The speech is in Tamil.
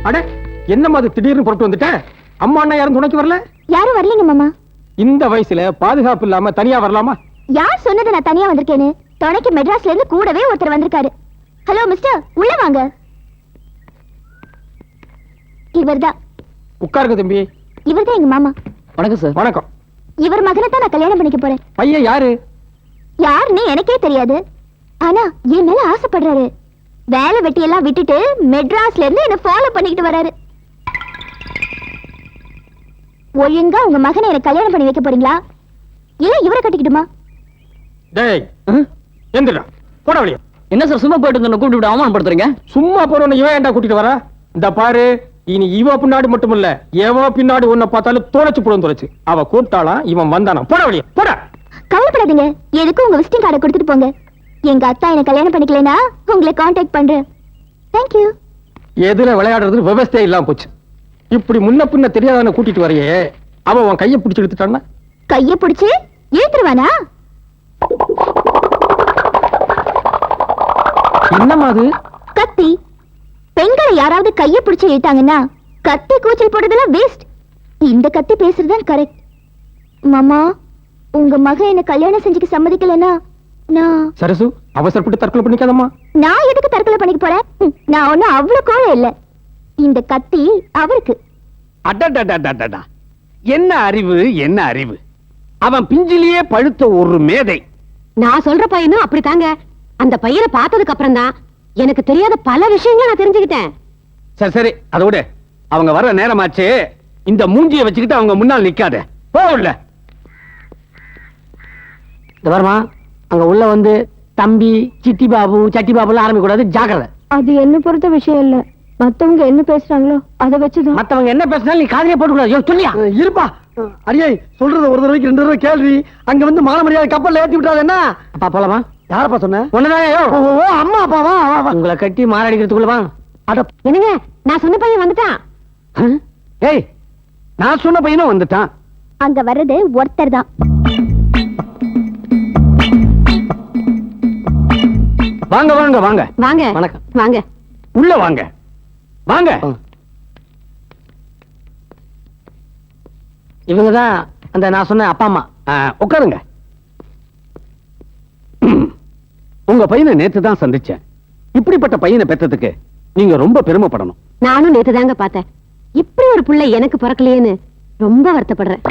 அட என்னம்மா அது திடீர்னு புறப்பட்டு வந்துட்ட? அம்மா அண்ணா யாரும் துணைக்கு வரல? யாரும் வரலீங்க மாமா. இந்த வயசுல பாதுகாப்பு இல்லாம தனியா வரலாமா? யார் சொன்னது நான் தனியா வந்திருக்கேன்னு? துணைக்கு மெட்ராஸ்ல இருந்து கூடவே ஒருத்தர் வந்திருக்காரு. ஹலோ மிஸ்டர், உள்ள வாங்க. இவர்தான். உட்காருங்க தம்பி. இவர்தான் எங்க மாமா. வணக்கம் சார். வணக்கம். இவர் மகனை தான் நான் கல்யாணம் பண்ணிக்க போறேன். பையன் யாரு? யாருன்னு எனக்கே தெரியாது. ஆனா என் மேல ஆசைப்படுறாரு. வேலை வெட்டி எல்லாம் விட்டுட்டு மெட்ராஸ்ல இருந்து என்ன ஃபாலோ பண்ணிக்கிட்டு வராரு. ஒழுங்கா உங்க மகனை எனக்கு கல்யாணம் பண்ணி வைக்க போறீங்களா இல்ல இவரை கட்டிக்கிட்டுமா? டேய் எந்திரா, போடா வெளிய. என்ன சார் சும்மா போயிட்டு வந்து கூப்பிட்டு விட்டு அவமானப்படுத்துறீங்க? சும்மா போறவன இவன் ஏன்டா கூட்டிட்டு வரா? இந்த பாரு, இனி இவ பின்னாடி மட்டும் இல்ல, எவன் பின்னாடி உன்னை பார்த்தாலும் தோலைச்சு போடும் தொலைச்சு. அவ கூப்பிட்டாலாம், இவன் வந்தானா. போடா வெளிய, போடா. கவலைப்படாதீங்க, எதுக்கும் உங்க விசிட்டிங் கார்டை கொடுத்துட்டு போங்க. எங்க அத்தா என்ன கல்யாணம் பண்ணிக்கலைன்னா உங்களை கான்டாக்ட் பண்றேன். தேங்க்யூ. எதுல விளையாடுறது விவசாயம் இல்லாம போச்சு. இப்படி முன்ன பின்ன தெரியாதவன கூட்டிட்டு வரையே, அவன் உன் கையை பிடிச்சு எடுத்துட்டான்னா? கையை பிடிச்சு ஏத்துருவானா? என்னமா அது? கத்தி. பெண்களை யாராவது கையை பிடிச்சு இழுத்தாங்கன்னா கத்தி கூச்சல் போடுறதெல்லாம் வேஸ்ட். இந்த கத்தி பேசுறதுதான் கரெக்ட். மாமா, உங்க மகன் என்ன கல்யாணம் செஞ்சுக்க சம்மதிக்கலன்னா நான்... சரசு, அவசரப்பட்டு தற்கொலை பண்ணிக்காதம்மா. நான் எதுக்கு தற்கொலை பண்ணிக்க போறேன்? நான் ஒன்னும் அவ்வளவு கோழை இல்ல. இந்த கத்தி அவருக்கு. அடடடடடடா, என்ன அறிவு, என்ன அறிவு! அவன் பிஞ்சிலேயே பழுத்த ஒரு மேதை. நான் சொல்ற பையனும் அப்படித்தாங்க. அந்த பையனை பார்த்ததுக்கு அப்புறம் தான் எனக்கு தெரியாத பல விஷயங்களை நான் தெரிஞ்சுக்கிட்டேன். சரி சரி, அதோட அவங்க வர நேரமாச்சு. இந்த மூஞ்சியை வச்சுக்கிட்டு அவங்க முன்னால் நிக்காத, போகல. இந்த வருமா, அங்க உள்ள வந்து தம்பி, சித்தி பாபு, சட்டி பாபு ஆரம்பிக்க கூடாது, ஜாக்கிரதை. அது என்ன பொறுத்த விஷயம் இல்ல. மத்தவங்க என்ன பேசுறாங்களோ அதை வச்சுதான். மத்தவங்க என்ன பேசினாலும் நீ காதலே போட்டு கூடாது. சொல்லியா இருப்பா அடியே, சொல்றது ஒரு தடவைக்கு 2 தடவை கேள்வி. அங்க வந்து மான மரியாதை கப்பல்ல ஏத்தி விட்டாது என்ன? அப்பா போலாமா? யாரப்பா சொன்ன? ஒண்ணுதான். அம்மா அப்பாவா? உங்களை கட்டி மாரடிக்கிறதுக்குள்ளவா? என்னங்க, நான் சொன்ன பையன் வந்துட்டான். ஏய், நான் சொன்ன பையனும் வந்துட்டான். அங்க வர்றது ஒருத்தர் தான். வாங்க வாங்க வாங்க வாங்க. வணக்கம். வாங்க உள்ள வாங்க வாங்க. இவங்கதான் அந்த நான் சொன்ன அப்பா அம்மா. உட்காருங்க. உங்க பையனை நேத்து தான் சந்திச்சேன். இப்படிப்பட்ட பையனை பெற்றதுக்கு நீங்க ரொம்ப பெருமைப்படணும். நானும் நேத்து தாங்க பார்த்தேன். இப்படி ஒரு பிள்ளை எனக்கு பிறக்கலையேன்னு ரொம்ப வருத்தப்படுறேன்.